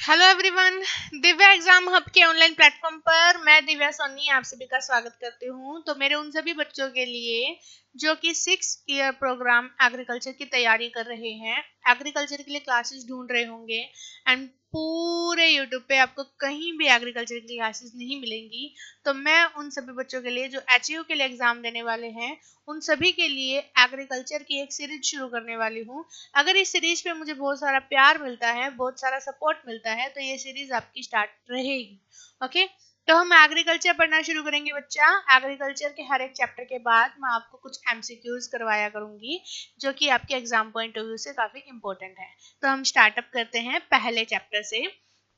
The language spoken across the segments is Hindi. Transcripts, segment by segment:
Hello everyone, Divya exam hub के ऑनलाइन प्लेटफॉर्म पर मैं दिव्या सोनी आप सभी का स्वागत करती हूँ। तो मेरे उन सभी बच्चों के लिए जो कि 6 ईयर प्रोग्राम एग्रीकल्चर की तैयारी कर रहे हैं, एग्रीकल्चर के लिए क्लासेस ढूंढ रहे होंगे एंड पूरे यूट्यूब पे आपको कहीं भी एग्रीकल्चर की क्लासेस नहीं मिलेंगी, तो मैं उन सभी बच्चों के लिए जो HAU के लिए एग्जाम देने वाले हैं उन सभी के लिए एग्रीकल्चर की एक सीरीज शुरू करने वाली हूँ। अगर इस सीरीज पे मुझे बहुत सारा प्यार मिलता है, बहुत सारा सपोर्ट मिलता है, तो ये सीरीज आपकी स्टार्ट रहेगी। ओके, तो हम एग्रीकल्चर पढ़ना शुरू करेंगे बच्चा। एग्रीकल्चर के हर एक चैप्टर के बाद मैं आपको कुछ MCQs करवाया करूंगी जो कि आपके एग्जाम पॉइंट ऑफ व्यू से काफी इंपॉर्टेंट है। तो हम स्टार्टअप करते हैं पहले चैप्टर से।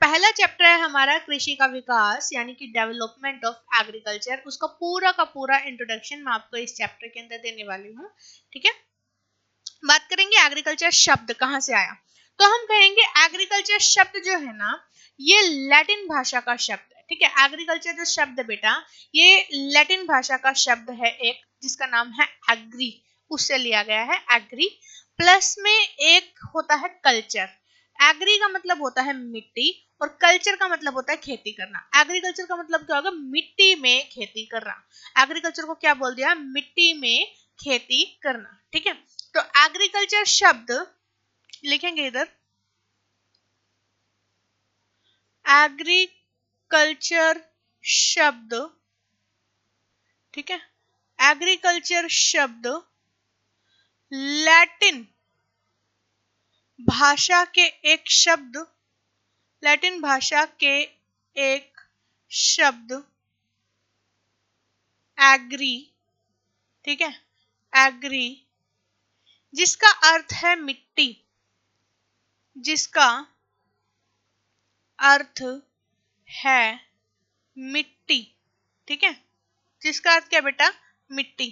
पहला चैप्टर है हमारा कृषि का विकास यानी कि डेवलपमेंट ऑफ एग्रीकल्चर। उसका पूरा का पूरा इंट्रोडक्शन मैं आपको इस चैप्टर के अंदर देने वाली हूँ। ठीक है, बात करेंगे एग्रीकल्चर शब्द कहाँ से आया। तो हम कहेंगे एग्रीकल्चर शब्द जो है ना, ये लैटिन भाषा का शब्द है। ठीक है, एग्रीकल्चर जो शब्द बेटा ये लैटिन भाषा का शब्द है एक, जिसका नाम है एग्री, उससे लिया गया है एग्री। प्लस में एक होता है कल्चर। एग्री का मतलब होता है मिट्टी और कल्चर का मतलब होता है खेती करना। एग्रीकल्चर का मतलब क्या होगा? मिट्टी में खेती करना। एग्रीकल्चर को क्या बोल दिया? मिट्टी में खेती करना। ठीक है, तो एग्रीकल्चर शब्द लिखेंगे इधर, एग्रीकल्चर शब्द। ठीक है, एग्रीकल्चर शब्द लैटिन भाषा के एक शब्द, लैटिन भाषा के एक शब्द एग्री। ठीक है, एग्री जिसका अर्थ है मिट्टी, जिसका अर्थ है मिट्टी। ठीक है, जिसका अर्थ क्या बेटा? मिट्टी।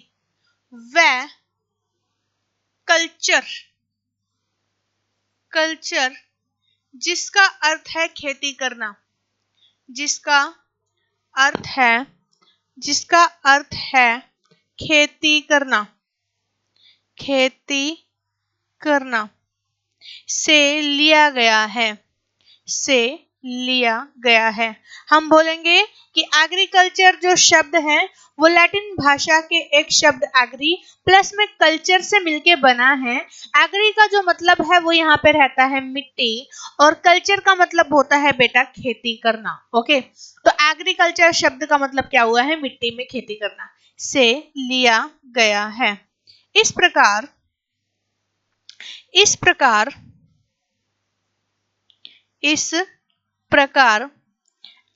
वह कल्चर, कल्चर जिसका अर्थ है खेती करना, जिसका अर्थ है, जिसका अर्थ है खेती करना, खेती करना से लिया गया है, से लिया गया है। हम बोलेंगे कि एग्रीकल्चर जो शब्द है वो लैटिन भाषा के एक शब्द एग्री प्लस में कल्चर से मिलके बना है। एग्री का जो मतलब है वो यहाँ पे रहता है मिट्टी और कल्चर का मतलब होता है बेटा खेती करना। ओके, तो एग्रीकल्चर शब्द का मतलब क्या हुआ है? मिट्टी में खेती करना से लिया गया है। इस प्रकार, इस प्रकार, इस प्रकार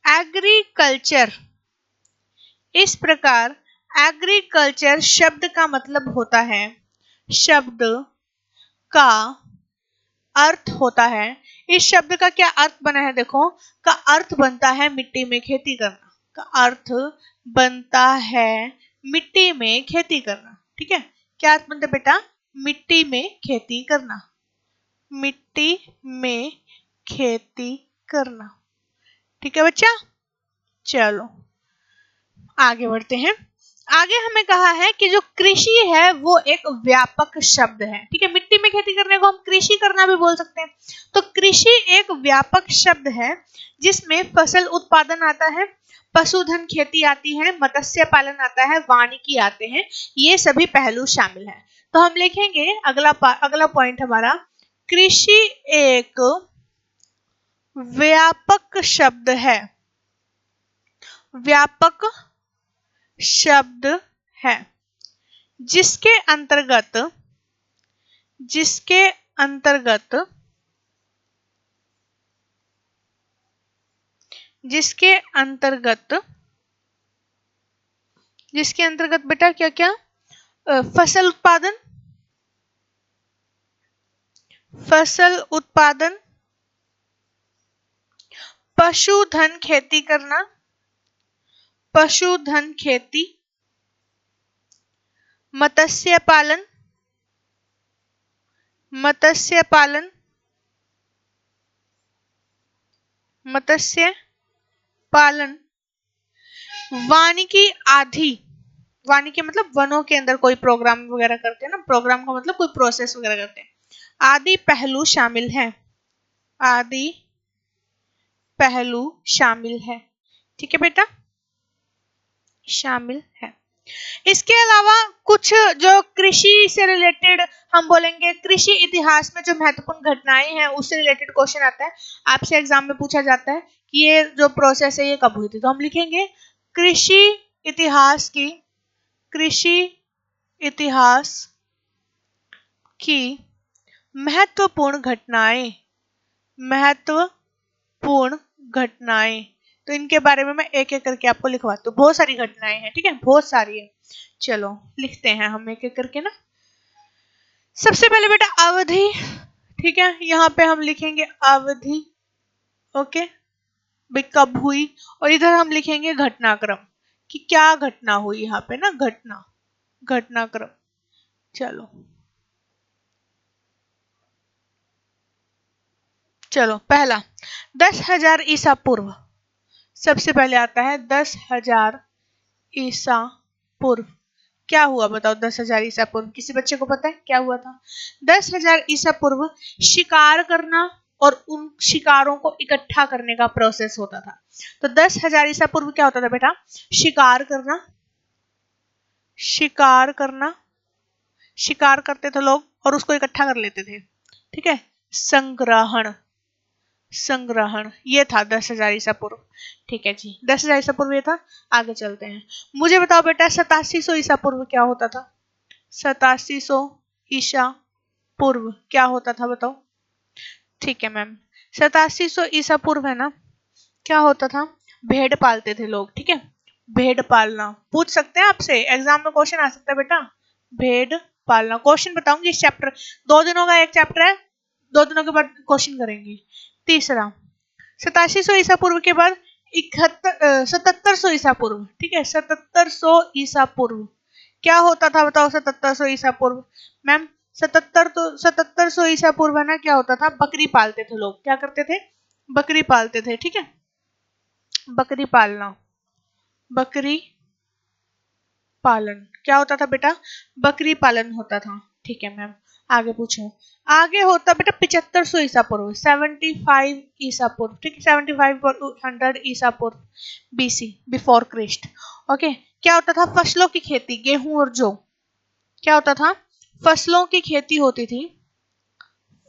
एग्रीकल्चर, इस प्रकार एग्रीकल्चर शब्द का मतलब होता है, शब्द का अर्थ होता है। इस शब्द का क्या अर्थ बना है? देखो, का अर्थ बनता है मिट्टी में खेती करना, का अर्थ बनता है मिट्टी में खेती करना। ठीक है, क्या अर्थ बनता है बेटा? मिट्टी में खेती करना, मिट्टी में खेती करना। ठीक है बच्चा, चलो आगे बढ़ते हैं। आगे हमें कहा है कि जो कृषि है वो एक व्यापक शब्द है। ठीक है, मिट्टी में खेती करने को हम कृषि करना भी बोल सकते हैं। तो कृषि एक व्यापक शब्द है जिसमें फसल उत्पादन आता है, पशुधन खेती आती है, मत्स्य पालन आता है, वानिकी आते हैं, ये सभी पहलू शामिल हैं। तो हम लिखेंगे अगला पॉइंट हमारा, कृषि एक व्यापक शब्द है, व्यापक शब्द है जिसके अंतर्गत, जिसके अंतर्गत, जिसके अंतर्गत, जिसके अंतर्गत बेटा क्या क्या? फसल उत्पादन, फसल उत्पादन, पशुधन खेती करना, पशुधन खेती, मत्स्य पालन, मत्स्य पालन, मत्स्य पालन, वानिकी आदि। वानिकी मतलब वनों के अंदर कोई प्रोग्राम वगैरह करते हैं ना, प्रोग्राम का मतलब कोई प्रोसेस वगैरह करते हैं, आदि पहलू शामिल हैं, आदि पहलू शामिल है। ठीक है बेटा, शामिल है। इसके अलावा कुछ जो कृषि से रिलेटेड हम बोलेंगे, कृषि इतिहास में जो महत्वपूर्ण घटनाएं हैं उससे रिलेटेड क्वेश्चन आता है, आपसे एग्जाम में पूछा जाता है कि ये जो प्रोसेस है ये कब हुई थी। तो हम लिखेंगे कृषि इतिहास की, कृषि इतिहास की महत्वपूर्ण घटनाएं, महत्वपूर्ण घटनाएं। तो इनके बारे में मैं एक एक करके आपको लिखवाती हूँ। बहुत सारी घटनाएं हैं, ठीक है, बहुत सारी है। चलो लिखते हैं हम एक एक करके ना। सबसे पहले बेटा अवधि, ठीक है, यहाँ पे हम लिखेंगे अवधि, ओके, भाई कब हुई, और इधर हम लिखेंगे घटनाक्रम कि क्या घटना हुई यहाँ पे ना, घटनाक्रम। चलो चलो पहला 10,000 ईसा पूर्व, सबसे पहले आता है 10,000 ईसा पूर्व। क्या हुआ बताओ 10,000 ईसा पूर्व, किसी बच्चे को पता है क्या हुआ था? 10,000 ईसा पूर्व शिकार करना और उन शिकारों को इकट्ठा करने का प्रोसेस होता था। तो 10,000 ईसा पूर्व क्या होता था बेटा? शिकार करना, शिकार करना, शिकार करते थे लोग और उसको इकट्ठा कर लेते थे, ठीक है। संग्रहण, संग्रहण, ये था 10,000 ईसा पूर्व, ठीक है जी, 10,000 ईसा पूर्व ये था। आगे चलते हैं, मुझे बताओ बेटा 8700 ईसा पूर्व क्या होता था? 8700 ईसा पूर्व क्या होता था बताओ? ठीक है मैम, 8700 ईसा पूर्व है ना, क्या होता था? भेड़ पालते थे लोग, ठीक है, भेड़ पालना। पूछ सकते हैं आपसे, एग्जाम में क्वेश्चन आ सकता है बेटा, भेड़ पालना। क्वेश्चन बताऊंगी इस चैप्टर, 2 दिनों का एक चैप्टर है, 2 दिनों के बाद क्वेश्चन करेंगे। तीसरा 8700 ईसा पूर्व के बाद 7700 ईसा पूर्व, ठीक है, 7700 ईसा पूर्व क्या होता था बताओ? 7700 ईसा पूर्व मैम, 7700 ईसा पूर्व है ना, क्या होता था? बकरी पालते थे लोग, क्या करते थे? बकरी पालते थे, ठीक है, बकरी पालना, बकरी पालन क्या होता था बेटा? बकरी पालन होता था, ठीक है मैम। आगे पूछो, आगे होता बेटा 7500 ईसा पूर्व, 75 ईसा पूर्व, ठीक है, 7500 ईसा पूर्व बीसी, बिफोर क्रिस्ट, ओके। क्या होता था? फसलों की खेती, गेहूं और जौ। क्या होता था? फसलों की खेती होती थी,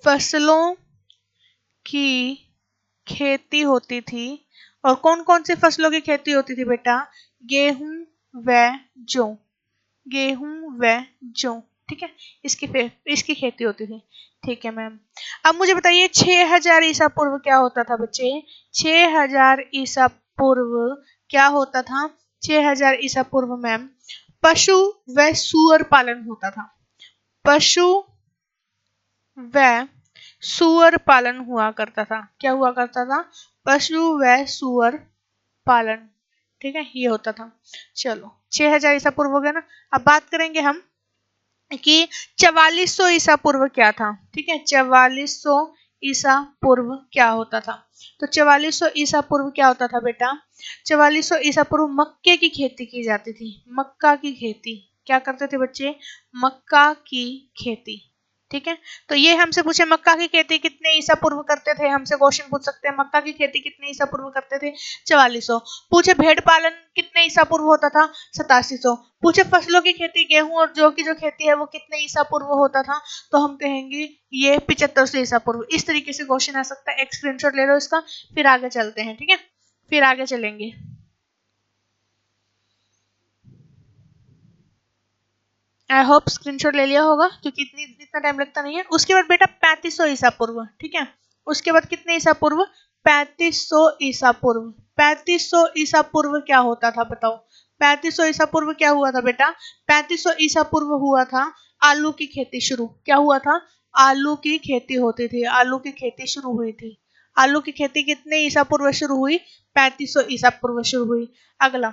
फसलों की खेती होती थी। और कौन कौन सी फसलों की खेती होती थी बेटा? गेहूं व जौ, गेहूं व जौ, ठीक है, इसकी खेती होती थी, ठीक है मैम। अब मुझे बताइए 6000 ईसा पूर्व क्या होता था बच्चे? 6000 ईसा पूर्व क्या होता था? 6000 ईसा पूर्व मैम पशु व सूअर पालन होता था, पशु व सूअर पालन हुआ करता था। क्या हुआ करता था? पशु व सूअर पालन, ठीक है, ये होता था। चलो 6000 ईसा पूर्व हो गया ना। अब बात करेंगे हम कि 4400 ईसा पूर्व क्या था, ठीक है, 4400 ईसा पूर्व क्या होता था? तो 4400 ईसा पूर्व क्या होता था बेटा? 4400 ईसा पूर्व मक्के की खेती की जाती थी, मक्का की खेती। क्या करते थे बच्चे? मक्का की खेती, ठीक है। तो ये हमसे पूछे मक्का की खेती कितने ईसा पूर्व करते थे, हमसे क्वेश्चन पूछ सकते हैं मक्का की खेती कितने ईसा पूर्व करते थे? 4400। पूछे भेड़ पालन कितने ईसा पूर्व होता था? 8700। पूछे फसलों की खेती, गेहूं और जौ की जो खेती है वो कितने ईसा पूर्व होता था? तो हम कहेंगे ये 7500 ईसा पूर्व। इस तरीके से क्वेश्चन आ सकता है, एक स्क्रीनशॉट ले लो इसका, फिर आगे चलते हैं, ठीक है, फिर आगे चलेंगे। आई होप स्क्रीनशॉट ले लिया होगा, क्योंकि इतना टाइम लगता नहीं है। उसके बाद बेटा 3500 ईसा पूर्व, ठीक है, उसके बाद कितने ईसा पूर्व? 3500 ईसा पूर्व। 3500 ईसा पूर्व क्या होता था बताओ? 3500 ईसा पूर्व क्या हुआ था बेटा? 3500 ईसा पूर्व हुआ था आलू की खेती शुरू। क्या हुआ था? आलू की खेती होती थी, आलू की खेती शुरू हुई थी। आलू की खेती कितने ईसा पूर्व शुरू हुई? 3500 ईसा पूर्व शुरू हुई। अगला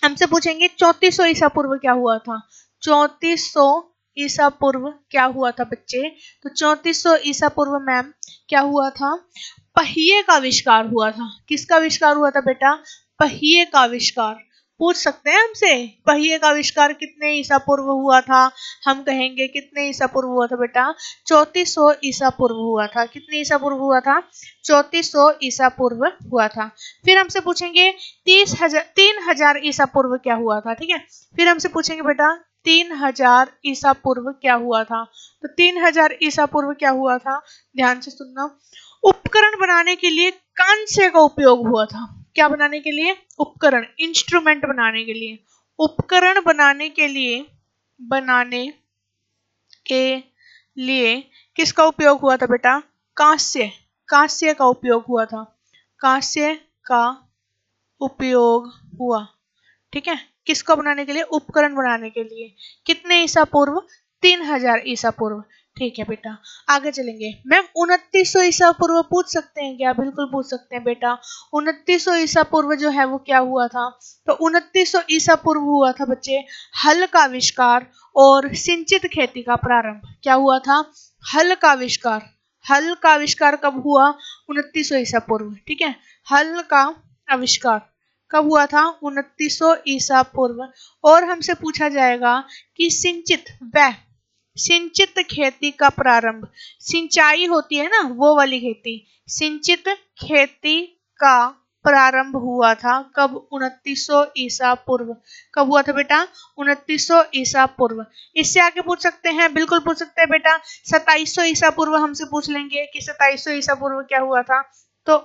हमसे पूछेंगे 3400 ईसा पूर्व क्या हुआ था? 3400 ईसा पूर्व क्या हुआ था बच्चे? तो 3400 ईसा पूर्व मैम क्या हुआ था? पहिए का आविष्कार हुआ था। किसका आविष्कार हुआ था बेटा? पहिए का आविष्कार। पूछ सकते हैं हमसे पहिए का आविष्कार कितने ईसा पूर्व हुआ था, हम कहेंगे कितने ईसा पूर्व हुआ था बेटा, 3400 ईसा पूर्व हुआ था। कितने ईसा पूर्व हुआ था, 3400 ईसा पूर्व हुआ था। फिर हमसे पूछेंगे 3000 ईसा पूर्व क्या हुआ था, ठीक है। फिर हमसे पूछेंगे बेटा 3000 ईसा पूर्व क्या हुआ था। तो 3000 ईसा पूर्व क्या हुआ था, ध्यान से सुनना। उपकरण बनाने के लिए कांस्य का उपयोग हुआ था। क्या बनाने के लिए, उपकरण, इंस्ट्रूमेंट बनाने के लिए, उपकरण बनाने के लिए किसका उपयोग हुआ था बेटा, कांस्य का उपयोग हुआ था। कांस्य का उपयोग हुआ, ठीक है, किसको बनाने के लिए, उपकरण बनाने के लिए। कितने ईसा पूर्व, 3000 ईसा पूर्व। ठीक है बेटा, आगे चलेंगे। मैम 2900 ईसा पूर्व पूछ सकते हैं क्या, बिल्कुल पूछ सकते हैं बेटा। 2900 ईसा पूर्व जो है वो क्या हुआ था, तो 2900 ईसा पूर्व हुआ था बच्चे हल का आविष्कार और सिंचित खेती का प्रारंभ। क्या हुआ था, हल का आविष्कार। हल का आविष्कार कब हुआ, 2900 ईसा पूर्व, ठीक है। हल का आविष्कार कब हुआ था, 2900 ईसा पूर्व। और हमसे पूछा जाएगा कि सिंचित खेती का प्रारंभ, सिंचाई होती है ना वो वाली खेती, सिंचित खेती का प्रारंभ हुआ था कब, 2900 ईसा पूर्व। कब हुआ था बेटा, 2900 ईसा पूर्व। इससे आगे पूछ सकते हैं, बिल्कुल पूछ सकते हैं बेटा, 2700 ईसा पूर्व हमसे पूछ लेंगे कि 2700 ईसा पूर्व क्या हुआ था। तो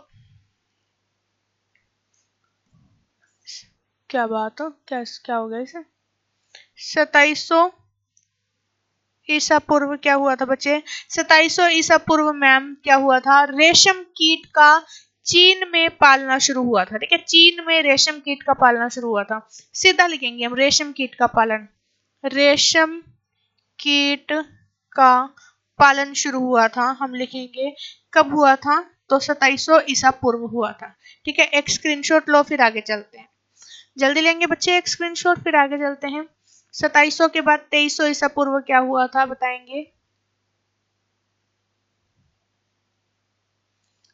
क्या बात हो, क्या हो गया इसे, 2700 ईसा पूर्व क्या हुआ था बच्चे, 2700 ईसा पूर्व मैम क्या हुआ था, रेशम कीट का चीन में पालना शुरू हुआ था, ठीक है। चीन में रेशम कीट का पालना शुरू हुआ था। सीधा लिखेंगे हम, रेशम कीट का पालन, रेशम कीट का पालन शुरू हुआ था, हम लिखेंगे कब हुआ था, तो 2700 ईसा पूर्व हुआ था, ठीक है। एक स्क्रीनशॉट लो, फिर आगे चलते हैं। जल्दी लेंगे बच्चे एक स्क्रीनशॉट, फिर आगे चलते हैं। 2700 के बाद 2300 ईसा पूर्व क्या हुआ था बताएंगे।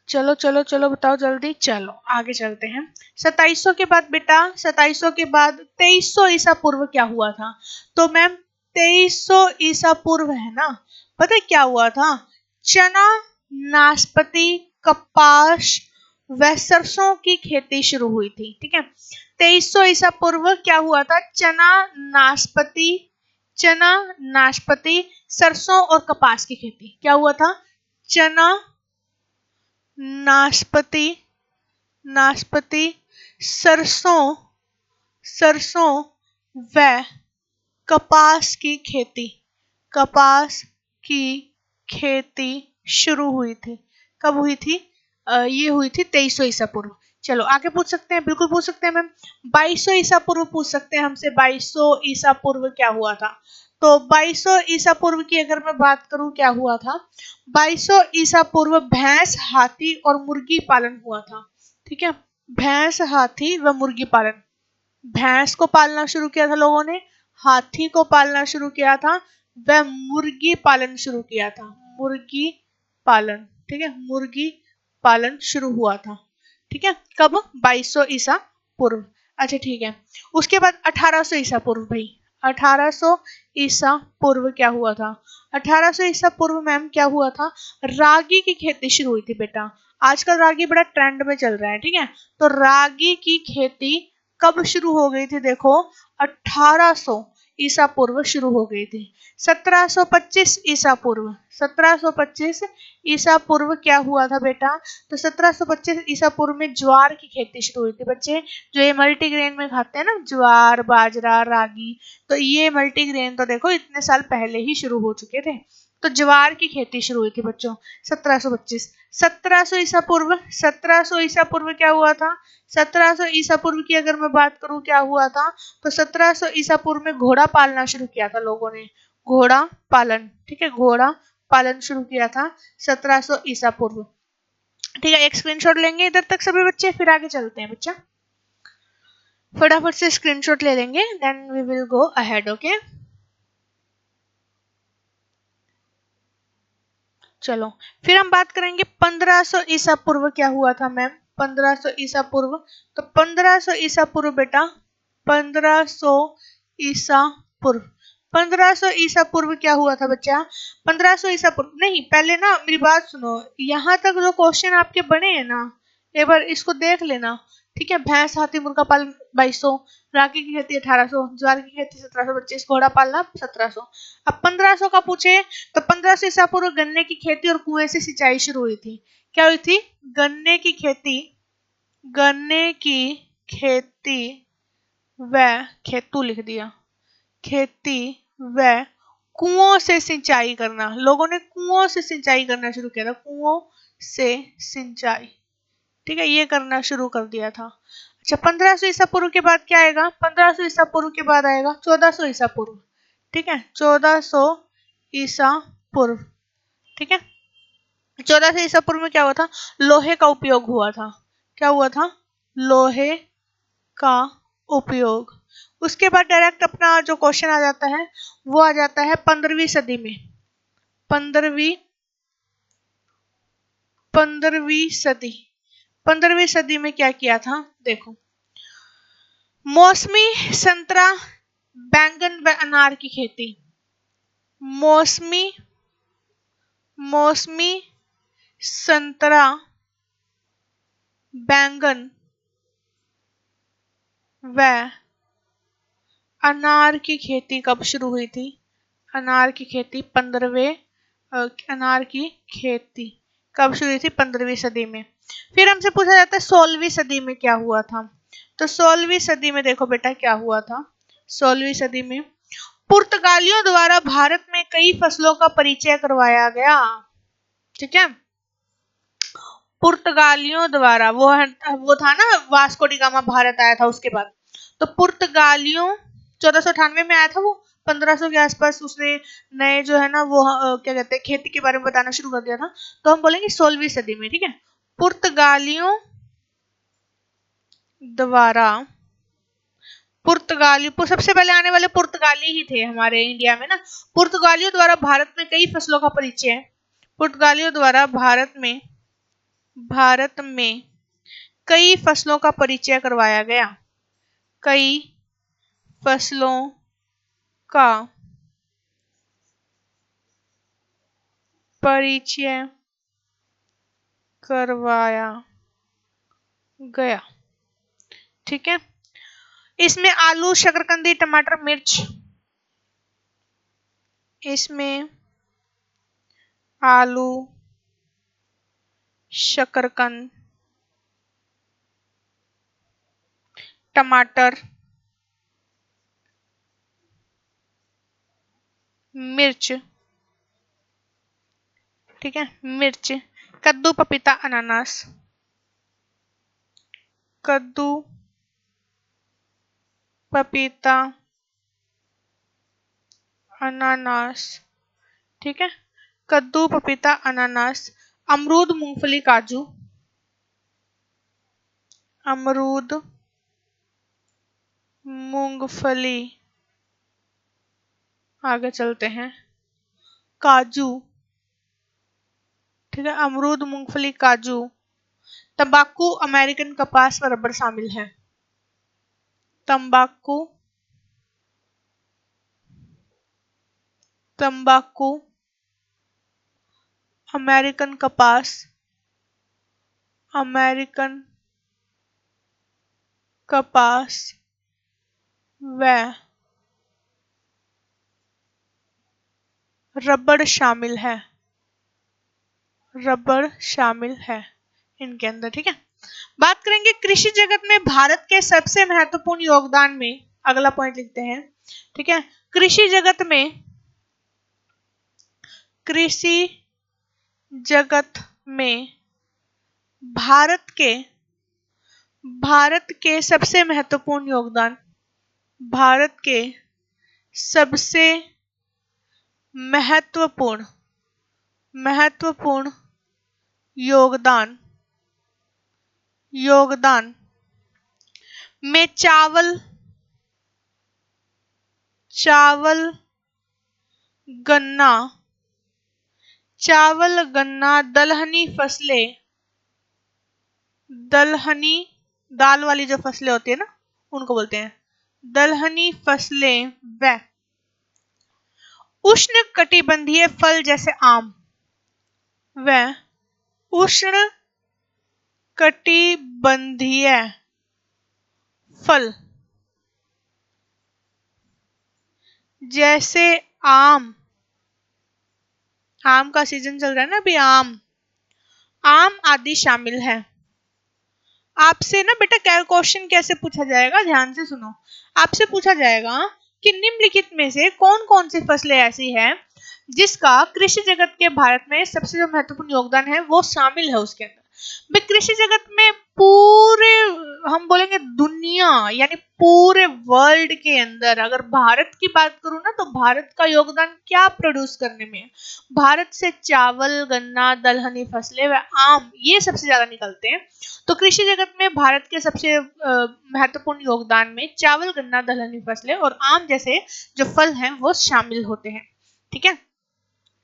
चलो चलो चलो बताओ जल्दी, चलो आगे चलते हैं। 2700 के बाद बेटा, 2700 के बाद 2300 ईसा पूर्व क्या हुआ था, तो मैम 2300 ईसा पूर्व है ना, पता है क्या हुआ था, चना, नाशपाती, कपास व सरसों की खेती शुरू हुई थी, ठीक है। 2300 ईसा पूर्व क्या हुआ था, चना, नाशपाती, सरसों और कपास की खेती। क्या हुआ था, चना, नाशपाती, सरसों व कपास की खेती, कपास की खेती शुरू हुई थी। कब हुई थी, ये हुई थी 2300 ईसा पूर्व। चलो आगे पूछ सकते हैं, बिल्कुल पूछ सकते हैं मैम। 2200 ईसा पूर्व पूछ सकते हैं हमसे, 2200 ईसा पूर्व क्या हुआ था। तो 2200 ईसा पूर्व की अगर मैं बात करूं क्या हुआ था, 2200 ईसा पूर्व भैंस, हाथी और मुर्गी पालन हुआ था, ठीक है। भैंस, हाथी व मुर्गी पालन, भैंस को पालना शुरू किया था लोगों ने, हाथी को पालना शुरू किया था व मुर्गी पालन शुरू किया था, मुर्गी पालन, ठीक है, मुर्गी पालन शुरू हुआ था, ठीक है। कब, 2200 ईसा पूर्व। अच्छा ठीक है, उसके बाद 1800 ईसा पूर्व भाई, 1800 ईसा पूर्व क्या हुआ था, 1800 ईसा पूर्व मैम क्या हुआ था, रागी की खेती शुरू हुई थी बेटा। आजकल रागी बड़ा ट्रेंड में चल रहा है, ठीक है। तो रागी की खेती कब शुरू हो गई थी, देखो 1800 ईसा पूर्व शुरू हो गई थी। 1725 ईसा पूर्व, 1725 ईसा पूर्व क्या हुआ था बेटा, तो 1725 ईसा पूर्व में ज्वार की खेती शुरू हुई थी बच्चे। जो ये मल्टीग्रेन में खाते हैं ना, ज्वार, बाजरा, रागी, तो ये मल्टीग्रेन तो देखो इतने साल पहले ही शुरू हो चुके थे। तो ज्वार की खेती शुरू हुई थी बच्चों 1725। 1700 ईसा पूर्व, 1700 ईसा पूर्व क्या हुआ था, 1700 ईसा पूर्व की अगर मैं बात करूं क्या हुआ था, तो 1700 ईसा पूर्व में घोड़ा पालना शुरू किया था लोगों ने, घोड़ा पालन, ठीक है, घोड़ा पालन शुरू किया था 1700 ईसा पूर्व, ठीक है। एक स्क्रीनशॉट लेंगे इधर तक सभी बच्चे, फिर आगे चलते हैं बच्चा, फटाफट से स्क्रीनशॉट ले लेंगे, then we will go ahead, okay. चलो फिर हम बात करेंगे 1500 ईसा पूर्व क्या हुआ था मैम, 1500 ईसा पूर्व। तो 1500 ईसा पूर्व बेटा 1500 ईसा पूर्व। 1500 ईसा पूर्व क्या हुआ था बच्चा? 1500 ईसा पूर्व नहीं, पहले ना मेरी बात सुनो, यहाँ तक जो क्वेश्चन आपके बने हैं ना, एक बार इसको देख लेना, ठीक है। भैंस, हाथी, मुर्गा पालन 2200, रागी की खेती 1800, ज्वार की खेती 1725, घोड़ा पालना 1700। अब 1500 का पूछे तो 1500 ईसा पूर्व गन्ने की खेती और कुएं से सिंचाई शुरू हुई थी। क्या हुई थी? गन्ने की खेती व खेतू लिख दिया, खेती व कुओं से सिंचाई करना। लोगों ने कुओं से सिंचाई करना शुरू किया था, कुओं से सिंचाई, ठीक है, ये करना शुरू कर दिया था। अच्छा, 1500 ईसा पूर्व के बाद क्या आएगा? 1500 ईसा पूर्व के बाद आएगा 1400 ईसा पूर्व, ठीक है, 1400 ईसा पूर्व, ठीक है। 1400 ईसा पूर्व में क्या हुआ था? लोहे का उपयोग हुआ था। क्या हुआ था? लोहे का उपयोग। उसके बाद डायरेक्ट अपना जो क्वेश्चन आ जाता है वो आ जाता है 15वीं सदी में। 15वीं सदी में क्या किया था? देखो, मौसमी संतरा, बैंगन व अनार की खेती। मौसमी संतरा, बैंगन व अनार की खेती कब शुरू हुई थी? अनार की खेती 15वें अनार की खेती कब शुरू हुई थी? 15वीं सदी में। फिर हमसे पूछा जाता है 16वीं सदी में क्या हुआ था? तो 16वीं सदी में देखो बेटा क्या हुआ था। 16वीं सदी में पुर्तगालियों द्वारा भारत में कई फसलों का परिचय करवाया गया, ठीक है। पुर्तगालियों द्वारा, वो था ना, वास्को डी गामा भारत आया था उसके बाद। तो पुर्तगालियों 1498 में आया था वो, 1500 के आसपास उसने नए जो है ना वो क्या कहते हैं खेती के बारे में बताना शुरू कर दिया था। तो हम बोलेंगे 16वीं सदी में, ठीक है। पुर्तगालियों द्वारा, सबसे पहले आने वाले पुर्तगाली ही थे हमारे इंडिया में ना। पुर्तगालियों द्वारा भारत में कई फसलों का परिचय, पुर्तगालियों द्वारा भारत में कई फसलों का परिचय करवाया गया। कई फसलों का परिचय करवाया गया, ठीक है। इसमें आलू, शकरकंदी, टमाटर, मिर्च, इसमें आलू, शकरकंद, टमाटर, मिर्च, ठीक है, मिर्च, कद्दू, पपीता, अनानास, कद्दू, पपीता, अनानास, ठीक है, कद्दू, पपीता, अनानास, अमरूद, मूंगफली, काजू, अमरूद, मूंगफली, आगे चलते हैं, काजू, ठीक है, अमरूद, मूंगफली, काजू, तंबाकू, अमेरिकन कपास व रबर शामिल है। तंबाकू, अमेरिकन कपास, व रबड़ शामिल है इनके अंदर, ठीक है। बात करेंगे कृषि जगत में भारत के सबसे महत्वपूर्ण योगदान में, अगला पॉइंट लिखते हैं, ठीक है। कृषि जगत में भारत के सबसे महत्वपूर्ण योगदान, भारत के सबसे महत्वपूर्ण योगदान में चावल, गन्ना, दलहनी फसलें, दाल वाली जो फसलें होती है ना उनको बोलते हैं दलहनी फसलें व उष्ण कटिबंधीय फल जैसे आम व उष्ण कटिबंधीय फल जैसे आम का सीजन चल रहा है ना अभी, आम आदि शामिल है। आपसे ना बेटा क्या क्वेश्चन कैसे पूछा जाएगा, ध्यान से सुनो। आपसे पूछा जाएगा कि निम्नलिखित में से कौन कौन सी फसलें ऐसी हैं जिसका कृषि जगत के भारत में सबसे जो महत्वपूर्ण योगदान है वो शामिल है उसके अंदर। भाई कृषि जगत में पूरे, हम बोलेंगे दुनिया यानी पूरे वर्ल्ड के अंदर अगर भारत की बात करूं ना, तो भारत का योगदान क्या प्रोड्यूस करने में है। भारत से चावल, गन्ना, दलहनी फसलें व आम ये सबसे ज्यादा निकलते हैं। तो कृषि जगत में भारत के सबसे महत्वपूर्ण योगदान में चावल, गन्ना, दलहनी फसलें और आम जैसे जो फल हैं वो शामिल होते हैं। ठीक है।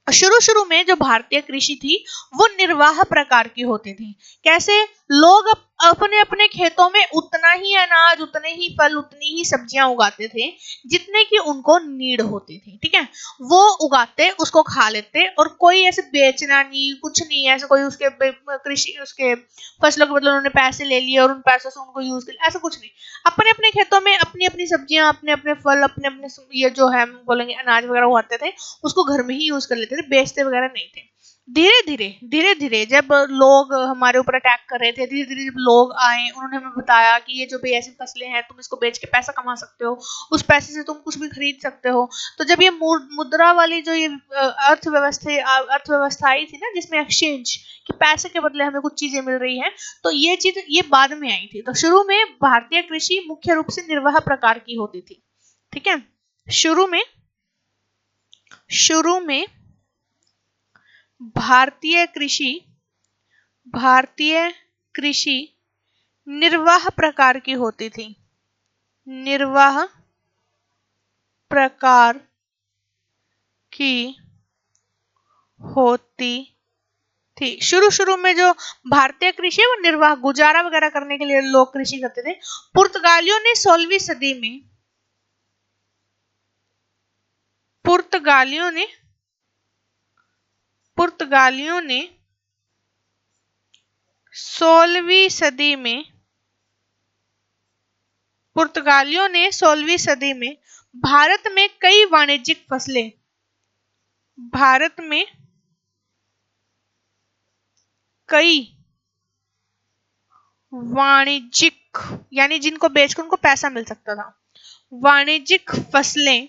शुरू शुरू में जो भारतीय कृषि थी वो निर्वाह प्रकार की होती थी। कैसे? लोग अपने अपने खेतों में उतना ही अनाज, उतने ही फल, उतनी ही सब्जियां उगाते थे जितने की उनको नीड होती थी। ठीक है। वो उगाते, उसको खा लेते और कोई ऐसे बेचना नहीं, कुछ नहीं, ऐसे कोई उसके कृषि उसके फसलों के बदले उन्होंने पैसे ले लिए और उन पैसों से उनको यूज कर, ऐसा कुछ नहीं। अपने अपने खेतों में अपनी अपनी सब्जियां, अपने अपने फल, अपने अपने ये जो है बोलेंगे अनाज वगैरह उगाते थे, उसको घर में ही यूज कर लेते थे, बेचते वगैरह नहीं थे। धीरे धीरे जब लोग हमारे ऊपर अटैक कर रहे थे, धीरे धीरे जब लोग आए, उन्होंने हमें बताया कि ये जो भी ऐसी फसलें हैं तुम इसको बेच के पैसा कमा सकते हो, उस पैसे से तुम कुछ भी खरीद सकते हो। तो जब ये मुद्रा वाली जो ये अर्थव्यवस्था आई थी ना, जिसमें एक्सचेंज कि पैसे के बदले हमें कुछ चीजें मिल रही हैं, तो ये चीज ये बाद में आई थी। तो शुरू में भारतीय कृषि मुख्य रूप से निर्वाह प्रकार की होती थी। ठीक है। शुरू में भारतीय कृषि निर्वाह प्रकार की होती थी। निर्वाह प्रकार की होती थी। शुरू शुरू में जो भारतीय कृषि है वो निर्वाह, गुजारा वगैरह करने के लिए लोग कृषि करते थे। पुर्तगालियों ने 16वीं सदी में पुर्तगालियों ने 16वीं सदी में पुर्तगालियों ने 16वीं सदी में भारत में कई वाणिज्यिक फसलें, भारत में कई वाणिज्यिक यानी जिनको बेचकर उनको पैसा मिल सकता था, वाणिज्यिक फसलें,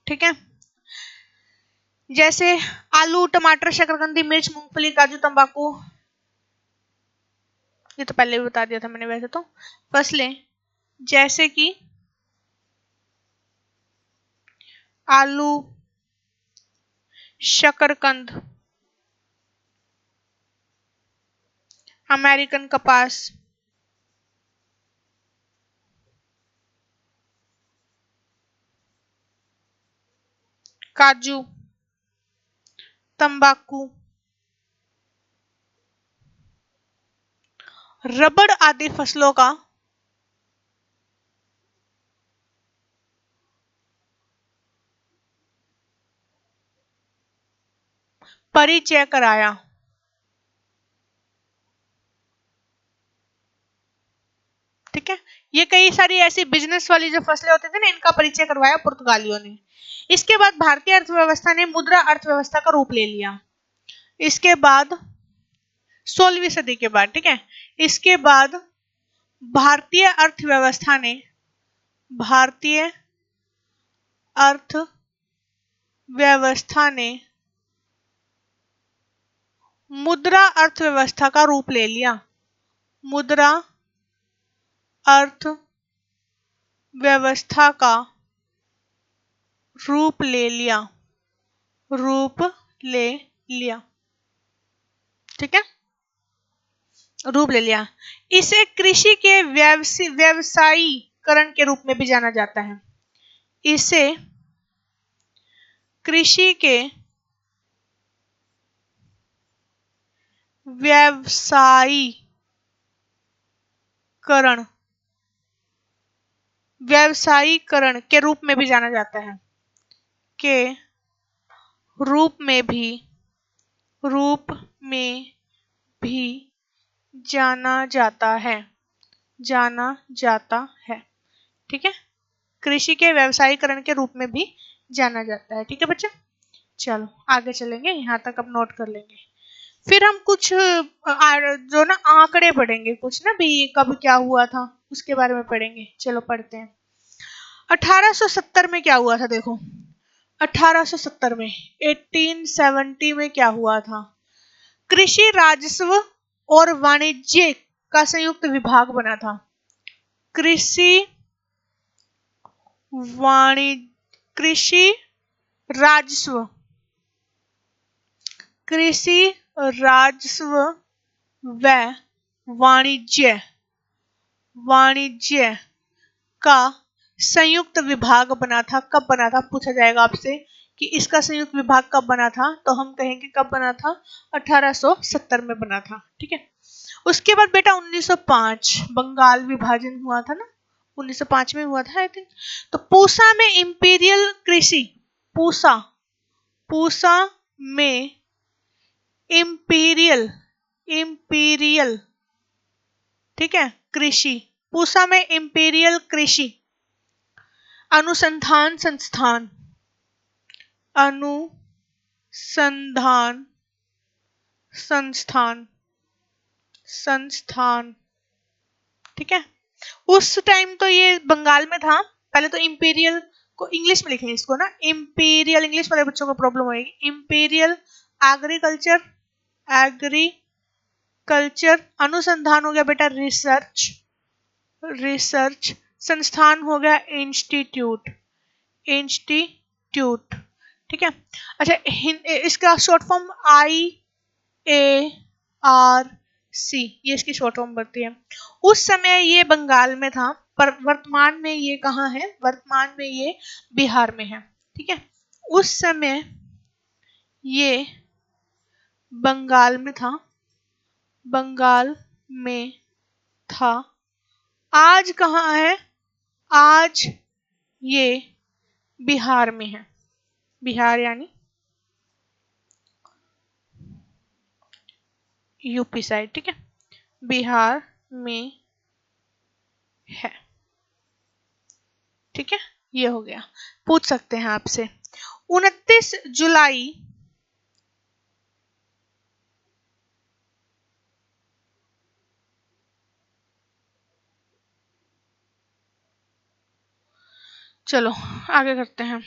ठीक है, जैसे आलू, टमाटर, शकरकंदी, मिर्च, मूंगफली, काजू, तंबाकू, ये तो पहले भी बता दिया था मैंने वैसे तो। फसलें जैसे कि आलू, शकरकंद, अमेरिकन कपास, काजू, तंबाकू, रबड़ आदि फसलों का परिचय कराया। ठीक है। ये कई सारी ऐसी बिजनेस वाली जो फसलें होती थी ना, इनका परिचय करवाया पुर्तगालियों ने। इसके बाद भारतीय अर्थव्यवस्था ने मुद्रा अर्थव्यवस्था का रूप ले लिया। इसके बाद 16वीं सदी के बाद, ठीक है, इसके बाद भारतीय अर्थव्यवस्था ने मुद्रा अर्थव्यवस्था का रूप ले लिया। मुद्रा अर्थव्यवस्था का रूप ले लिया। ठीक है, रूप ले लिया। इसे कृषि के व्यवसायीकरण के रूप में भी जाना जाता है। इसे कृषि के व्यवसायीकरण करण, व्यावसायीकरण के रूप में भी जाना जाता है, के रूप में भी जाना जाता है, ठीक है। कृषि के व्यवसायीकरण के रूप में भी जाना जाता है, ठीक है बच्चा। चलो आगे चलेंगे, यहाँ तक अब नोट कर लेंगे। फिर हम कुछ जो ना आंकड़े पढ़ेंगे, कुछ ना भी कब क्या हुआ था उसके बारे में पढ़ेंगे। चलो पढ़ते हैं। 1870 में क्या हुआ था, देखो 1870 में 1870 में क्या हुआ था। कृषि राजस्व और वाणिज्य का संयुक्त विभाग बना था। कृषि राजस्व व वाणिज्य का संयुक्त विभाग बना था। कब बना था पूछा जाएगा आपसे कि इसका संयुक्त विभाग कब बना था, तो हम कहेंगे कब बना था, 1870 में बना था, ठीक है। उसके बाद बेटा 1905 बंगाल विभाजन हुआ था ना, 1905 में हुआ था आई थिंक। तो पूसा में इंपीरियल कृषि, पूसा में इंपीरियल ठीक है कृषि, पूसा में इंपीरियल कृषि अनुसंधान संस्थान, ठीक है। उस टाइम तो ये बंगाल में था। पहले तो इंपीरियल को इंग्लिश में लिखेंगे इसको ना, इंपीरियल, इंग्लिश वाले बच्चों को प्रॉब्लम होगी। इंपीरियल एग्रीकल्चर अनुसंधान हो गया बेटा रिसर्च, संस्थान हो गया इंस्टीट्यूट, ठीक है। अच्छा इसका शॉर्ट फॉर्म IARC, ये इसकी शॉर्ट फॉर्म बनती है। उस समय ये बंगाल में था, पर वर्तमान में ये कहाँ है, वर्तमान में ये बिहार में है, ठीक है। उस समय ये बंगाल में था। आज कहाँ है, आज ये बिहार में है, बिहार यानी यूपी साइड, ठीक है, बिहार में है, ठीक है। ये हो गया। पूछ सकते हैं आपसे 29 जुलाई चलो आगे करते हैं।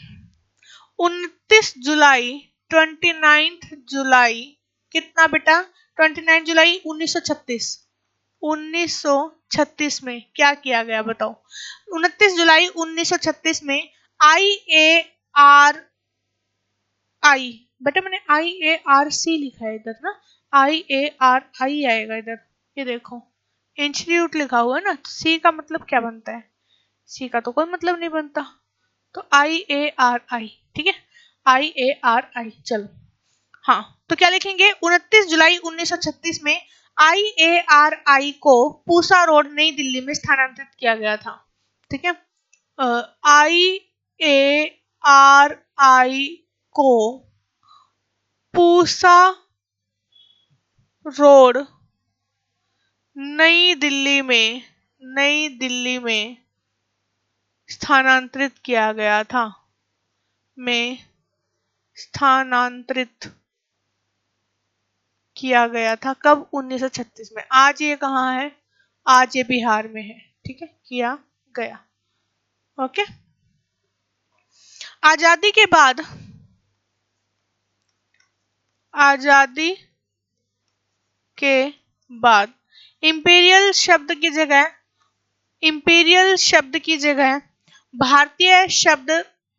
29 जुलाई 29 जुलाई कितना बेटा, 29 जुलाई 1936 में क्या किया गया बताओ। 29 जुलाई 1936 में IARI, बेटा मैंने IARC लिखा है इधर ना, IARI आएगा इधर, ये देखो इंस्टीट्यूट लिखा हुआ है ना, सी का मतलब क्या बनता है, सी का तो कोई मतलब नहीं बनता, तो IARI, ठीक है, IARI। चलो हाँ, तो क्या लिखेंगे, 29 जुलाई 1936 में IARI को पूसा रोड नई दिल्ली में स्थानांतरित किया गया था, ठीक है। IARI को पूसा रोड नई दिल्ली में स्थानांतरित किया गया था, कब, 1936 में। आज ये कहाँ है, आज ये बिहार में है, ठीक है, किया गया, ओके। आजादी के बाद इंपीरियल शब्द की जगह भारतीय शब्द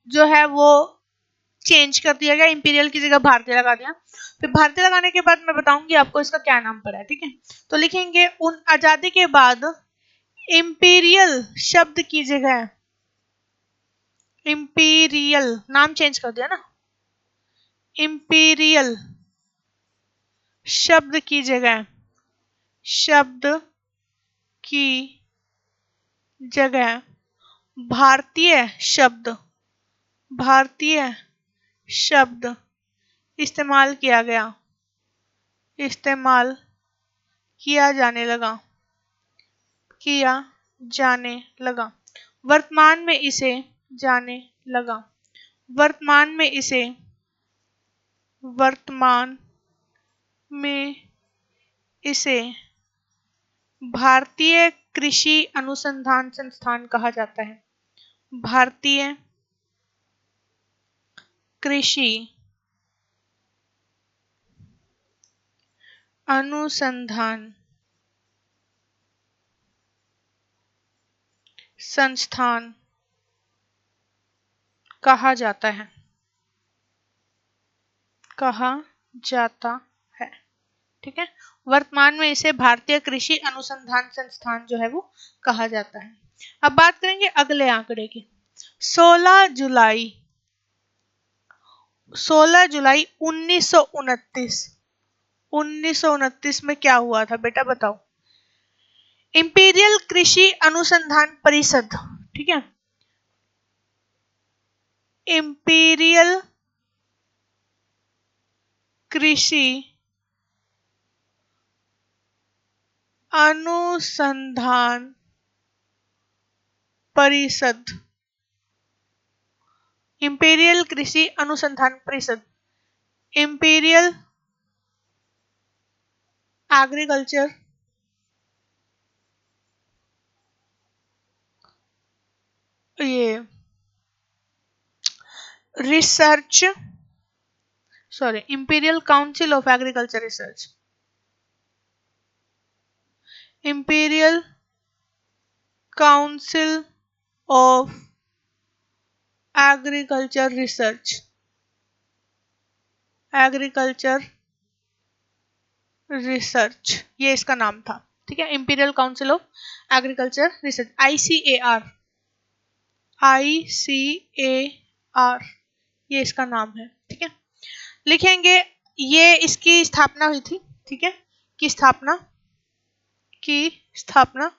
जो है वो चेंज कर दिया गया, इंपीरियल की जगह भारतीय लगा दिया। फिर भारतीय लगाने के बाद मैं बताऊंगी आपको इसका क्या नाम पड़ा है, ठीक है। तो लिखेंगे उन आजादी के बाद इंपीरियल शब्द की जगह, इंपीरियल नाम चेंज कर दिया ना, इंपीरियल शब्द की जगह भारतीय शब्द भारतीय शब्द इस्तेमाल किया गया, इस्तेमाल किया जाने लगा, किया जाने लगा। वर्तमान में इसे जाने लगा, वर्तमान में इसे, वर्तमान में इसे भारतीय कृषि अनुसंधान संस्थान कहा जाता है। भारतीय कृषि अनुसंधान संस्थान कहा जाता है, कहा जाता है। ठीक है, वर्तमान में इसे भारतीय कृषि अनुसंधान संस्थान जो है वो कहा जाता है। अब बात करेंगे अगले आंकड़े की। 16 जुलाई 1929 1929 में क्या हुआ था बेटा बताओ? इंपीरियल कृषि अनुसंधान परिषद, ठीक है, इंपीरियल कृषि अनुसंधान परिषद, इंपीरियल कृषि अनुसंधान परिषद, इंपीरियल एग्रीकल्चर ये research, sorry, imperial council of agriculture research, imperial council of agriculture research, agriculture research ये इसका नाम था। ठीक है, imperial council of agriculture research, ICAR, ICAR ये इसका नाम है। ठीक है, लिखेंगे ये इसकी स्थापना हुई थी। ठीक है, की स्थापना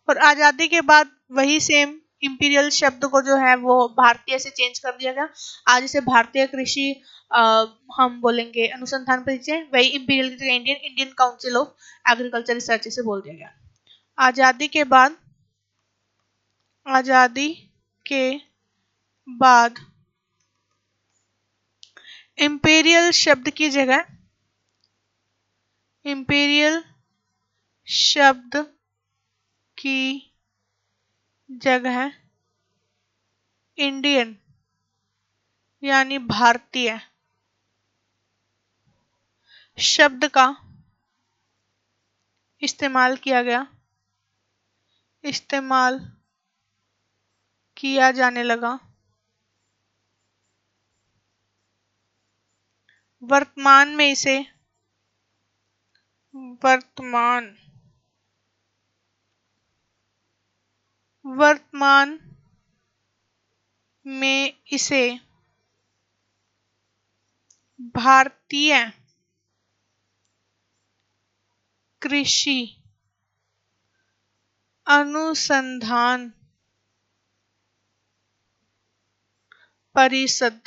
और आजादी के बाद वही सेम इंपीरियल शब्द को जो है वो भारतीय से चेंज कर दिया गया। आज इसे भारतीय कृषि हम बोलेंगे अनुसंधान परिषद, वही imperial Indian council of agriculture research से बोल दिया गया। आजादी के बाद इंपीरियल शब्द की जगह, इंपीरियल शब्द की जगह इंडियन यानी भारतीय शब्द का इस्तेमाल किया गया, इस्तेमाल किया जाने लगा। वर्तमान में इसे, वर्तमान में इसे भारतीय कृषि अनुसंधान परिषद,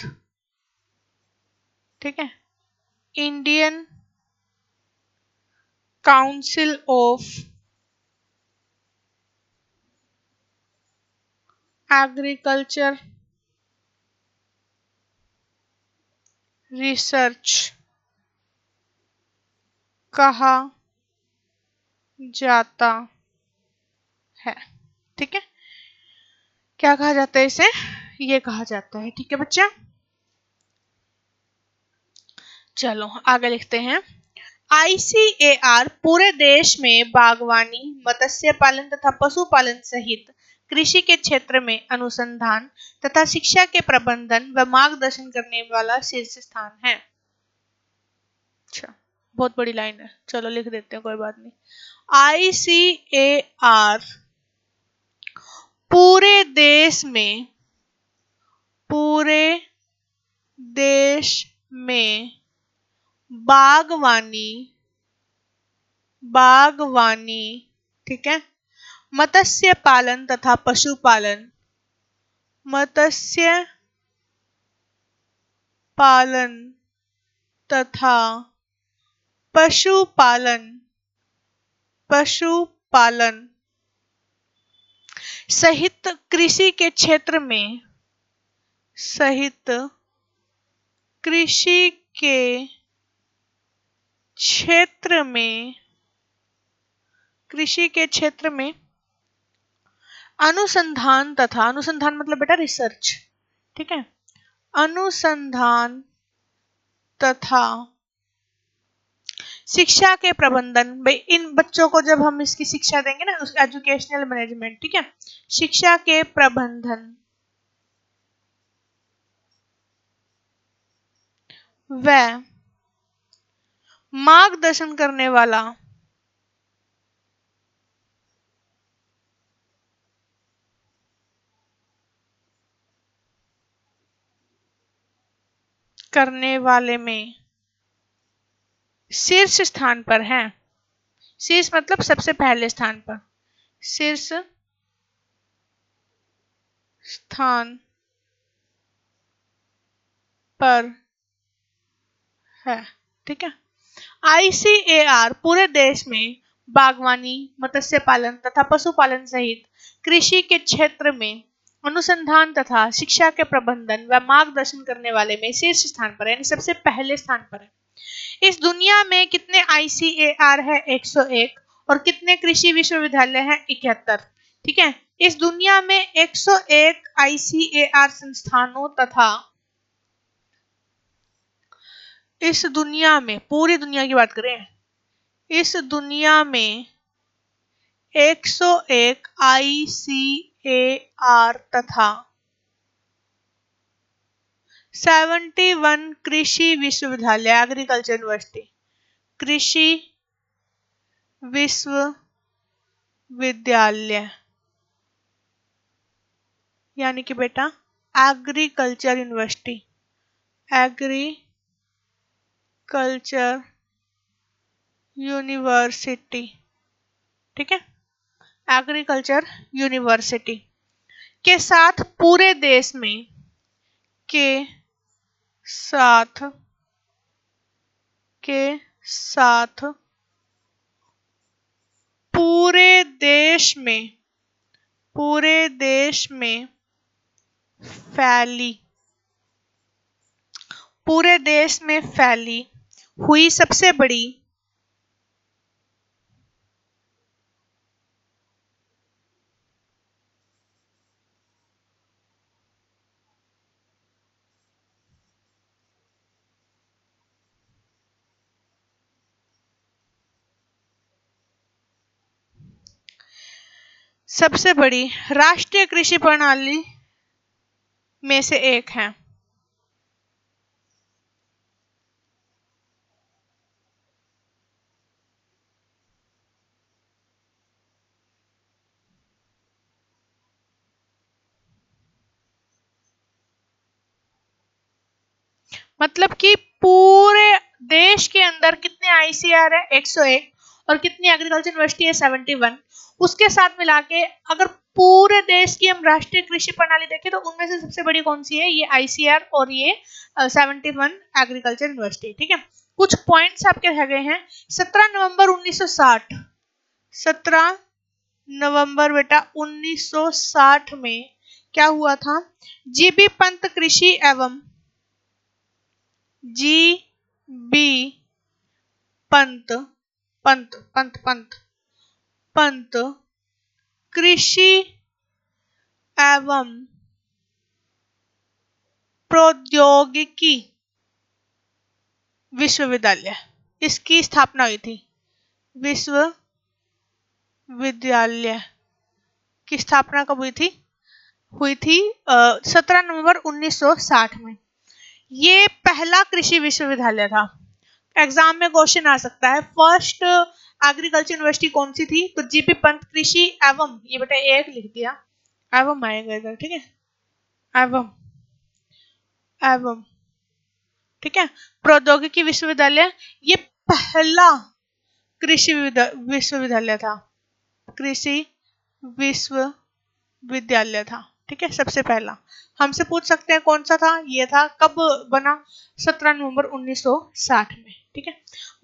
ठीक है, Indian council of agriculture research कहा जाता है। ठीक है, क्या कहा जाता है इसे? ये कहा जाता है। ठीक है बच्चा, चलो आगे लिखते हैं। ICAR पूरे देश में बागवानी, मत्स्य पालन तथा पशुपालन सहित कृषि के क्षेत्र में अनुसंधान तथा शिक्षा के प्रबंधन व मार्गदर्शन करने वाला शीर्ष स्थान है। अच्छा, बहुत बड़ी लाइन है, चलो लिख देते हैं, कोई बात नहीं। ICAR पूरे देश में बागवानी, ठीक है, मत्स्य पालन तथा पशुपालन, मत्स्य पालन तथा पशुपालन, पशुपालन सहित कृषि के क्षेत्र में, सहित कृषि के क्षेत्र में, कृषि के क्षेत्र में अनुसंधान तथा, अनुसंधान मतलब बेटा रिसर्च, ठीक है, अनुसंधान तथा शिक्षा के प्रबंधन। भाई इन बच्चों को जब हम इसकी शिक्षा देंगे ना, उस एजुकेशनल मैनेजमेंट, ठीक है, शिक्षा के प्रबंधन व मार्गदर्शन करने वाला, करने वाले में शीर्ष स्थान पर हैं। शीर्ष मतलब सबसे पहले स्थान पर, शीर्ष स्थान पर है, ठीक है। ICAR पूरे देश में बागवानी, मत्स्य पालन तथा पशुपालन सहित कृषि के क्षेत्र में अनुसंधान तथा शिक्षा के प्रबंधन व मार्गदर्शन करने वाले में शीर्ष स्थान पर है, यानी सबसे पहले स्थान पर है। इस दुनिया में कितने ICAR है? 101। और कितने कृषि विश्वविद्यालय हैं? 71, ठीक है। इस दुनिया में 101 ICAR संस्थानों तथा इस दुनिया में, पूरी दुनिया की बात करें, इस दुनिया में 101 ICAR तथा 71 कृषि विश्वविद्यालय, एग्रीकल्चर यूनिवर्सिटी, कृषि विश्वविद्यालय, यानी कि बेटा एग्रीकल्चर यूनिवर्सिटी, एग्रीकल्चर यूनिवर्सिटी, ठीक है, एग्रीकल्चर यूनिवर्सिटी के साथ पूरे देश में, के साथ पूरे देश में फैली हुई सबसे बड़ी राष्ट्रीय कृषि प्रणाली में से एक है। मतलब कि पूरे देश के अंदर कितने ICAR है? 101। और कितनी एग्रीकल्चर यूनिवर्सिटी है? 71। उसके साथ मिला के अगर पूरे देश की हम राष्ट्रीय कृषि प्रणाली देखें तो उनमें से सबसे बड़ी कौन सी है? ये ICAR और ये 71 एग्रीकल्चर यूनिवर्सिटी, ठीक है। कुछ पॉइंट्स आपके रह गए हैं। 17 नवंबर 1960, 17 नवंबर बेटा 1960 में क्या हुआ था? GB पंत कृषि एवं GB पंत कृषि एवं प्रौद्योगिकी विश्वविद्यालय, इसकी स्थापना हुई थी। विश्वविद्यालय की स्थापना कब हुई थी? 17 नवंबर 1960 में। ये पहला कृषि विश्वविद्यालय था। एग्जाम में क्वेश्चन आ सकता है, फर्स्ट एग्रीकल्चर यूनिवर्सिटी कौन सी थी? तो GB पंत कृषि एवं, ये बेटा एक लिख दिया, एवं आएगा इधर, ठीक है, एवं, ठीक है, प्रौद्योगिकी विश्वविद्यालय, ये पहला कृषि विश्वविद्यालय था, कृषि विश्वविद्यालय था। ठीक है, सबसे पहला हमसे पूछ सकते हैं कौन सा था, ये था। कब बना? 17 नवंबर 1960 में। ठीक है,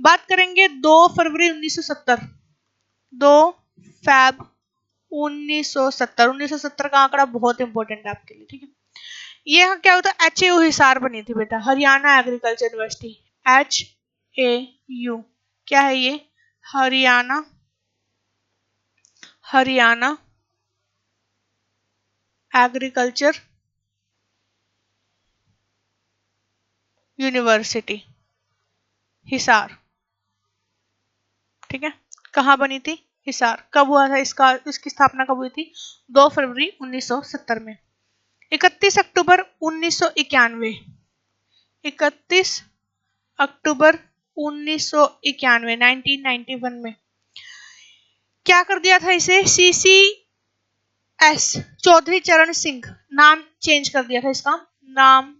बात करेंगे 2 फरवरी 1970। 2 फैब 1970। 1970 का आंकड़ा बहुत इंपॉर्टेंट है आपके लिए। ठीक है, ये क्या होता है? HAU हिसार बनी थी बेटा, हरियाणा एग्रीकल्चर यूनिवर्सिटी। HAU क्या है ये? Haryana agriculture university Hisar. ठीक है, कहाँ बनी थी? हिसार। कब हुआ था इसकी स्थापना कब हुई थी? 2 फरवरी 1970 में। 31 अक्टूबर 1991। 31 अक्टूबर 1991 1991 में क्या कर दिया था इसे? CCS चौधरी चरण सिंह, नाम चेंज कर दिया था इसका। नाम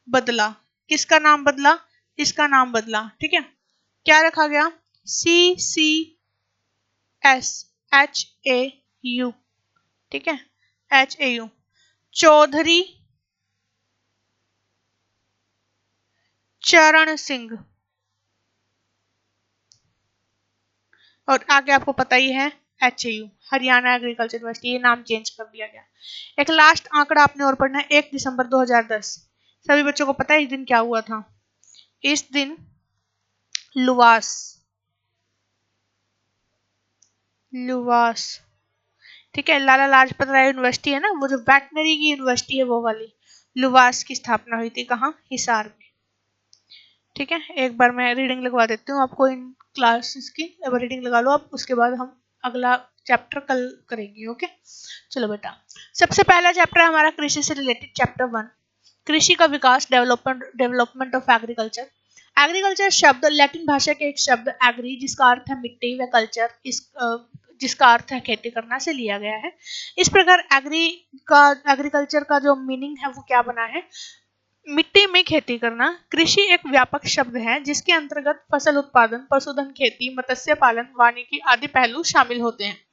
बदला। किसका नाम बदला? इसका नाम बदला। ठीक है, क्या रखा गया? CCS HAU। ठीक है, HAU चौधरी चरण सिंह। और आगे आपको पता ही है HAU हरियाणा एग्रीकल्चर यूनिवर्सिटी, ये नाम चेंज कर दिया गया। एक लास्ट आंकड़ा आपने और पढ़ना है, 1 दिसंबर 2010। सभी बच्चों को पता है इस दिन क्या हुआ था? इस दिन लुवास ठीक है, लाला लाजपत राय यूनिवर्सिटी है ना, वो जो वेटनरी की यूनिवर्सिटी है वो वाली, लुवास की स्थापना हुई थी। कहाँ? हिसार में। ठीक है, एक बार मैं रीडिंग लगवा देती हूँ आपको इन क्लासेस की। अब रीडिंग लगा लो आप, उसके बाद हम अगला चैप्टर कल करेंगे। ओके, चलो बेटा, सबसे पहला चैप्टर है हमारा कृषि से रिलेटेड, चैप्टर 1, कृषि का विकास, डेवलपमेंट ऑफ एग्रीकल्चर। एग्रीकल्चर शब्द लैटिन भाषा के एक शब्द एग्री, जिसका अर्थ है मिट्टी, व कल्चर जिसका अर्थ है खेती करना, से लिया गया है। इस प्रकार एग्रीकल्चर का जो मीनिंग है वो क्या बना है? मिट्टी में खेती करना। कृषि एक व्यापक शब्द है जिसके अंतर्गत फसल उत्पादन, पशुधन खेती, मत्स्य पालन, वानिकी आदि पहलू शामिल होते हैं।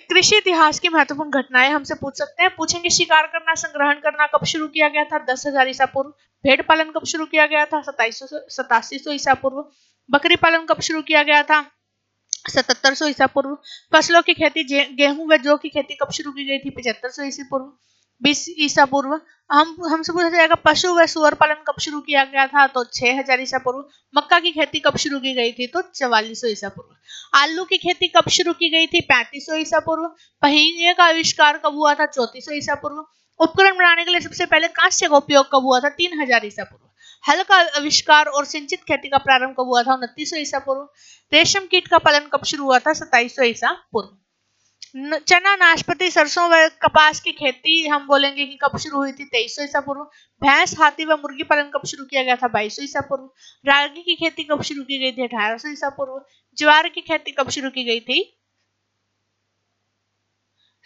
कृषि इतिहास की महत्वपूर्ण घटनाएं हमसे पूछ सकते हैं, पूछेंगे शिकार करना, संग्रहण करना कब शुरू किया गया था? 10,000 ईसा पूर्व। भेड़ पालन कब शुरू किया गया था? 8700 ईसा पूर्व। बकरी पालन कब शुरू किया गया था? 7700 ईसा पूर्व। फसलों की खेती, गेहूं व जौ की खेती कब शुरू की गई थी? 7500 ईसा पूर्व। 20 ईसा पूर्व। हमसे पूछा जाएगा पशु व सुअर पालन कब शुरू किया गया था? तो 6000 ईसा पूर्व। मक्का की खेती कब शुरू की गई थी? तो 4400 ईसा पूर्व। आलू की खेती कब शुरू की गई थी? 3500 ईसा पूर्व। पहिए का आविष्कार कब हुआ था? 3400 ईसा पूर्व। उपकरण बनाने के लिए सबसे पहले कांस्य का उपयोग कब हुआ था? 3000 ईसा पूर्व। हल का आविष्कार और सिंचित खेती का प्रारंभ कब हुआ था? 2900 ईसा पूर्व। रेशम कीट का पालन कब शुरू हुआ था? 2700 ईसा पूर्व। चना, नाशपाती, सरसों व कपास की खेती हम बोलेंगे कि कब शुरू हुई थी? 2300 ईसा पूर्व। भैंस, हाथी व मुर्गी पालन कब शुरू किया गया था? 2200 ईसा पूर्व। रागी की खेती कब शुरू की गई थी? 1800 ईसा पूर्व। ज्वार की खेती कब शुरू की गई थी?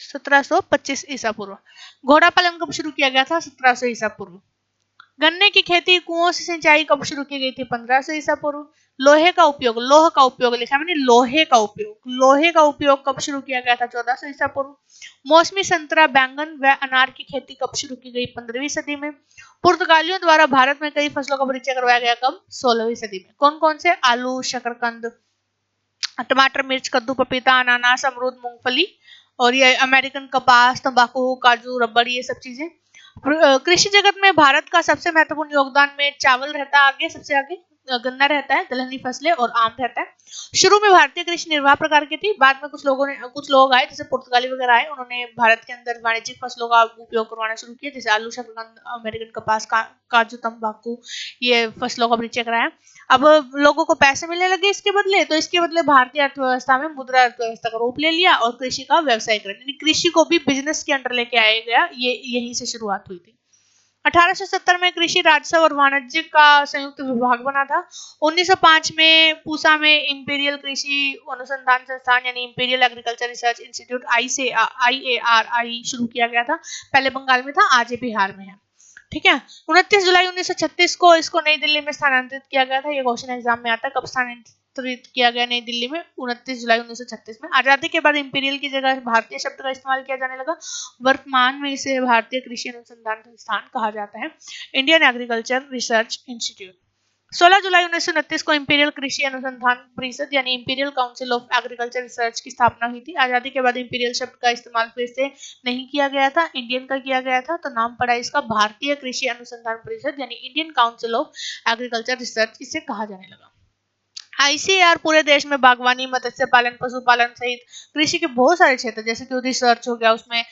1725 ईसा पूर्व। घोड़ा पालन कब शुरू किया गया था? 1700 ईसा पूर्व। गन्ने की खेती कुओं से सिंचाई कब शुरू की गई थी? 1500 ईसा पूर्व। लोह का उपयोग लिखा मैंने, लोहे का उपयोग कब शुरू किया गया था? 1400 ईसा पूर्व। मौसमी संतरा, बैंगन व अनार की खेती कब शुरू की गई? 15वीं सदी में। पुर्तगालियों द्वारा भारत में कई फसलों का परिचय करवाया गया कब? 16वीं सदी में। कौन कौन से? आलू, शकरकंद, टमाटर, मिर्च, कद्दू, पपीता, अनानास, अमरूद, मूंगफली, और ये अमेरिकन कपास, तंबाकू, काजू, रबड़, ये सब चीजें। कृषि जगत में भारत का सबसे महत्वपूर्ण योगदान में चावल रहता है, आगे सबसे आगे गन्ना रहता है, दलहनी फसलें और आम रहता है। शुरू में भारतीय कृषि निर्वाह प्रकार की थी, बाद में कुछ लोग आए जैसे पुर्तगाली वगैरह आए, उन्होंने भारत के अंदर वाणिज्यिक फसलों का उपयोग करवाना शुरू किया, जैसे आलू, शकरकंद, अमेरिकन कपास, काजू, तंबाकू, ये फसलों का परिचय कराया। अब लोगों को पैसे मिलने लगे इसके बदले, तो इसके बदले भारतीय अर्थव्यवस्था में मुद्रा अर्थव्यवस्था का रूप ले लिया और कृषि का व्यवसाय कर, कृषि को भी बिजनेस के अंडर लेके आया गया, ये यहीं से शुरुआत हुई थी। 1870 में कृषि, राजस्व और वाणिज्य का संयुक्त विभाग बना था। 1905 में पूसा में इंपीरियल कृषि अनुसंधान संस्थान यानी imperial agriculture research institute IARI शुरू किया गया था। पहले बंगाल में था, आज ये बिहार में है। ठीक है। 29 जुलाई 1936 को इसको नई दिल्ली में स्थानांतरित किया गया था। ये क्वेश्चन एग्जाम में आता है, कब स्थानांतरित किया गया नई दिल्ली में? 29 जुलाई 1936 में। आजादी के बाद इंपीरियल की जगह भारतीय शब्द का इस्तेमाल किया जाने लगा। वर्तमान में इसे भारतीय कृषि अनुसंधान संस्थान कहा जाता है, इंडियन एग्रीकल्चर रिसर्च इंस्टीट्यूट। 16 जुलाई 1929 को इंपीरियल कृषि अनुसंधान परिषद यानी imperial council of agriculture research की स्थापना हुई थी। आजादी के बाद इंपीरियल शब्द का इस्तेमाल फिर से नहीं किया गया था, इंडियन का किया गया था, तो नाम पड़ा इसका भारतीय कृषि अनुसंधान परिषद यानी Indian council of agriculture research, इसे कहा जाने लगा। आईसीएआर पूरे देश में बागवानी, मत्स्य पालन, पशुपालन सहित कृषि के बहुत सारे क्षेत्र, जैसे कि रिसर्च हो गया, उसमें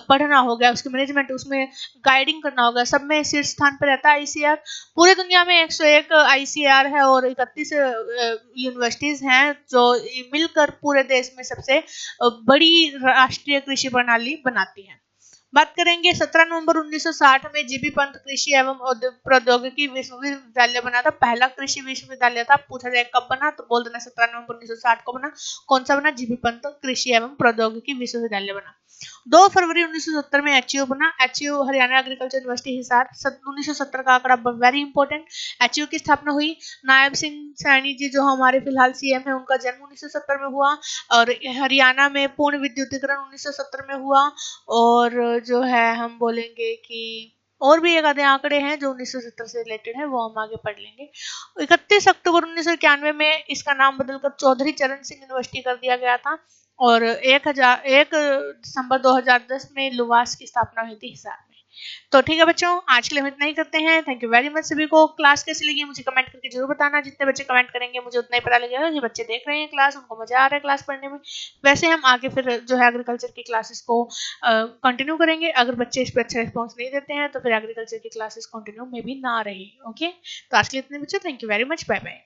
पढ़ना हो गया, उसकी मैनेजमेंट, उसमें गाइडिंग करना होगा, सब में शीर्ष स्थान पर रहता है आईसीएआर। पूरे दुनिया में 101 आईसीएआर है और 31 यूनिवर्सिटीज हैं जो मिलकर पूरे देश में सबसे बड़ी राष्ट्रीय कृषि प्रणाली बनाती है। बात करेंगे 17 नवंबर 1960 में जीबी पंत कृषि एवं प्रौद्योगिकी विश्वविद्यालय बना था। पहला कृषि विश्वविद्यालय था। पूछा जाए कब बना, तो बोल देना 17 नवंबर 1960 को बना। कौन सा बना? जीबी पंत कृषि एवं प्रौद्योगिकी विश्वविद्यालय बना। 2 फरवरी 1970 में एचयू बना। HU Haryana agriculture university Hisar. 1970 का आंकड़ा वेरी इंपॉर्टेंट। एचयू की स्थापना हुई। नायब सिंह सैनी जी जो हमारे फिलहाल सीएम है, उनका जन्म 1970 में हुआ। और हरियाणा में पूर्ण विद्युतीकरण 1970 में हुआ। और जो है हम बोलेंगे कि और भी एक आधे आंकड़े हैं जो 1970 से रिलेटेड है, वो हम आगे पढ़ लेंगे। 31 अक्टूबर 1991 में इसका नाम बदलकर चौधरी चरण सिंह यूनिवर्सिटी कर दिया गया था। और 1 दिसंबर 2010 में लुवास की स्थापना हुई थी हिसार में। तो ठीक है बच्चों, आज के लिए हम इतना ही करते हैं। थैंक यू वेरी मच सभी को। क्लास कैसी लगी मुझे कमेंट करके जरूर बताना। जितने बच्चे कमेंट करेंगे मुझे उतना ही पता लगेगा कि बच्चे देख रहे हैं क्लास, उनको मजा आ रहा है क्लास पढ़ने में। वैसे हम आगे फिर जो है एग्रीकल्चर की क्लासेस को कंटिन्यू करेंगे। अगर बच्चे इस पर अच्छा रिस्पॉन्स नहीं देते हैं तो फिर एग्रीकल्चर की क्लासेस कंटिन्यू में भी ना रही। ओके, तो आज के लिए इतने बच्चे, thank you very much, bye bye.